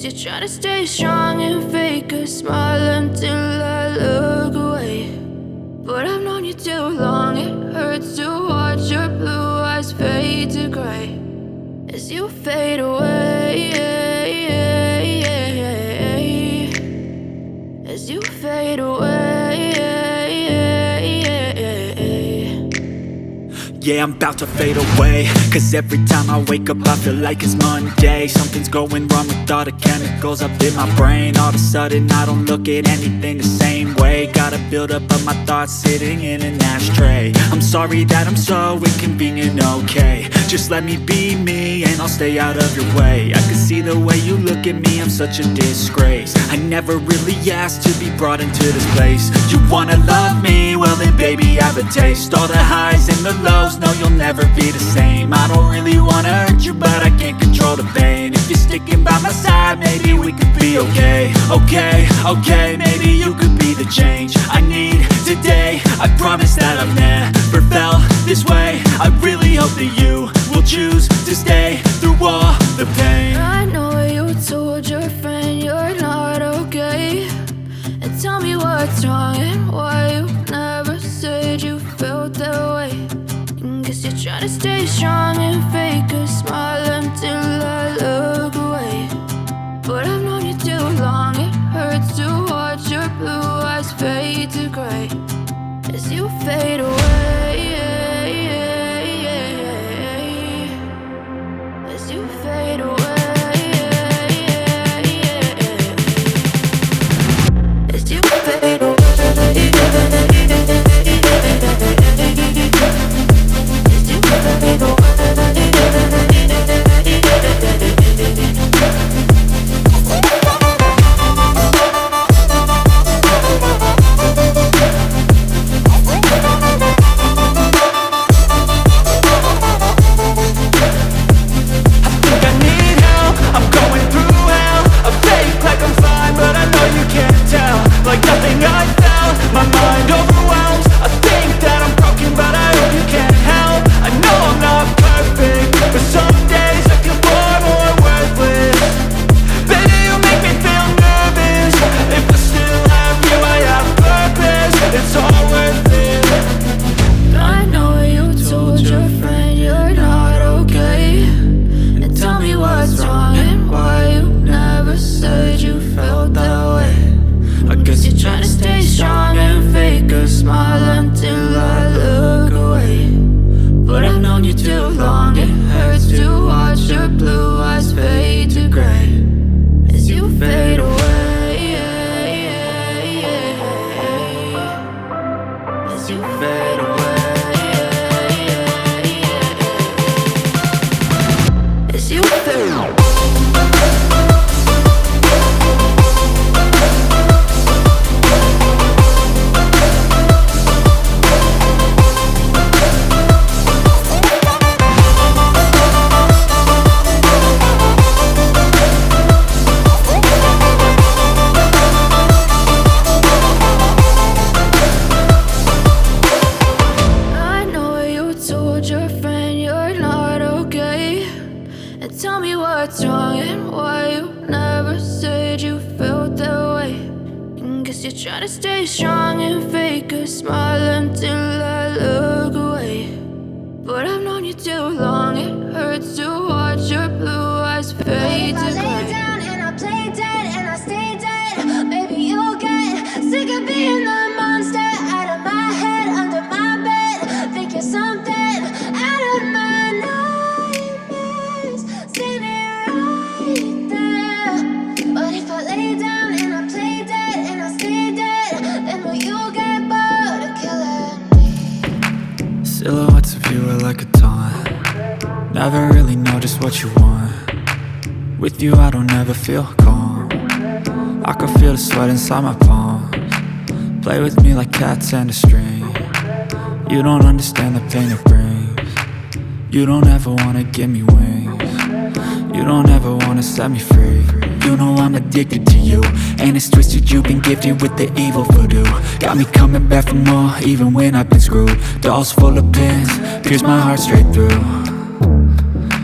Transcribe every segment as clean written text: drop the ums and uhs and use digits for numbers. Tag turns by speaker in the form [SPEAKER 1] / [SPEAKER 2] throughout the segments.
[SPEAKER 1] you're trying to stay strong and fake a smile until I look away. But I've known you too long, it hurts to watch your blue eyes fade to gray as you fade away, as you fade away.
[SPEAKER 2] Yeah, I'm about to fade away, cause every time I wake up I feel like it's Monday. Something's going wrong with all the chemicals up in my brain. All of a sudden I don't look at anything the same way. Got a buildup of my thoughts sitting in an ashtray. I'm sorry that I'm so inconvenient, okay. Just let me be me and I'll stay out of your way. I can see the way you look at me, I'm such a disgrace. I never really asked to be brought into this place. You wanna love me? Well then baby I have a taste. All the highs and the lows, no, you'll never be the same. I don't really wanna hurt you, but I can't control the pain. If you're sticking by my side, maybe we could be okay. Okay, maybe you could be the change I need today. I promise that I've never felt this way. I really hope that you will choose to stay through all the pain.
[SPEAKER 1] I know you told your friend you're not okay, and tell me what's wrong and why you never said you felt that way. Guess you're trying to stay strong and fake a smile until I look away. But I've known you too long, it hurts to watch your blue eyes fade to gray as you fade away, as you fade away, as you fade away. Tell me what's wrong and why you never said you felt that way. Guess you're trying to stay strong and fake a smile until I look away. But I've known you too long, it hurts to watch your blue eyes fade to gray.
[SPEAKER 3] If I lay down and I play dead and I stay dead, maybe you'll get sick of being the monster out of my head, under my bed, thinking something out of my nightmares, standing right there. But if I lay down and I play dead and I stay dead, then will you get bored of killing me?
[SPEAKER 2] Silhouettes of you are like a taunt. Never really know just what you want. With you I don't ever feel calm. I can feel the sweat inside my palms. Play with me like cats and a string. You don't understand the pain it brings. You don't ever wanna give me wings. You don't ever wanna set me free. You know I'm addicted to you, and it's twisted, you've been gifted with the evil voodoo. Got me coming back for more, even when I've been screwed. Dolls full of pins, pierce my heart straight through.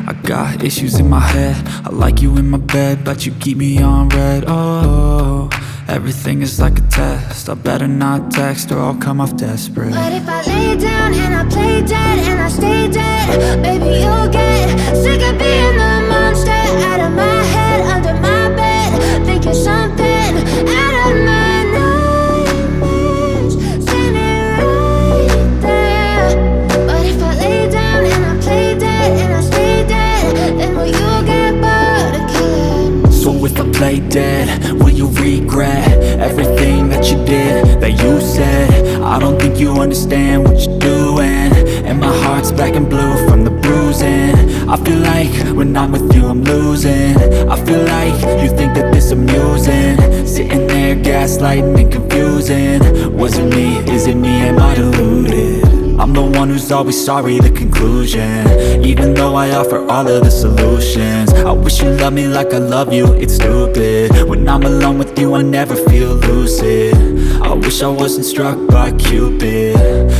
[SPEAKER 2] I got issues in my head. I like you in my bed, but you keep me on red. Oh, everything is like a test. I better not text or I'll come off desperate.
[SPEAKER 3] But if I lay down and I play dead and I stay dead, baby, you'll get sick of being the monster out of my head, under my bed, thinking something out of my nightmares, standing right there. But if I lay down and I play dead and I stay dead, then will you get bored of killing?
[SPEAKER 2] So if I play dead, will you regret everything that you did, that you said? I don't think you understand what you're doing, and my heart's black and blue from the bruising. I feel like when I'm with you I'm losing. I feel like you think that this amusing, sitting there gaslighting and confusing. Was it me? Is it me? Am I deluded? I'm the one who's always sorry, the conclusion, even though I offer all of the solutions. I wish you loved me like I love you, it's stupid. When I'm alone with you I never feel lucid. I wish I wasn't struck by Cupid.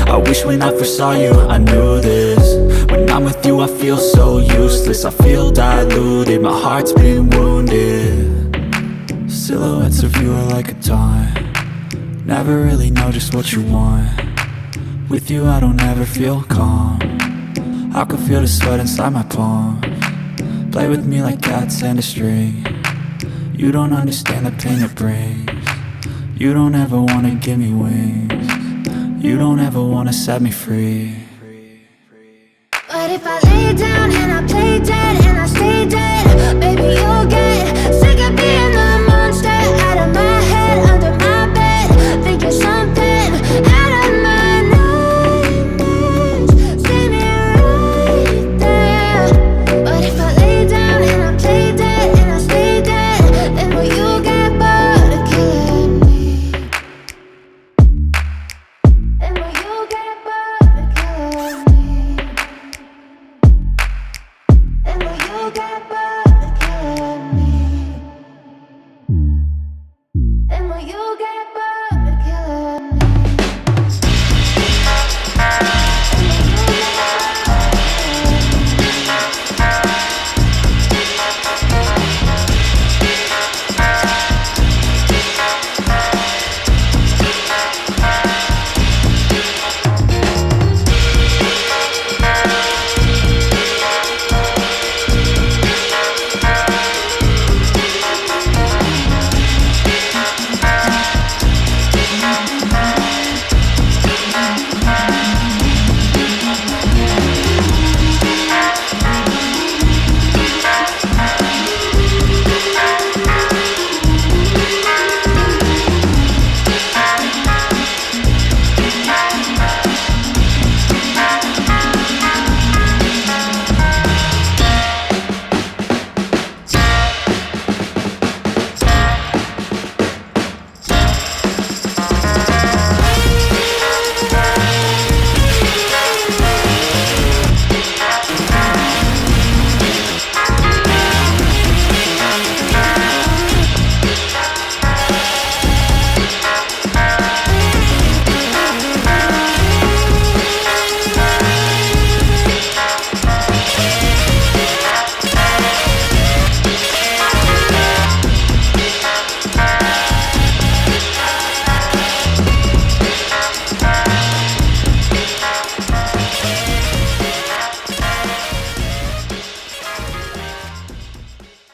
[SPEAKER 2] I wish when I first saw you I knew this. When I'm with you I feel so useless, I feel diluted, my heart's been wounded. Silhouettes of you are like a taunt, never really know just what you want. With you I don't ever feel calm, I can feel the sweat inside my palm. Play with me like cats and a string. You don't understand the pain it brings. You don't ever wanna give me wings. You don't ever wanna set me free.
[SPEAKER 3] But if I lay down and I play dead and I stay dead, baby, you'll get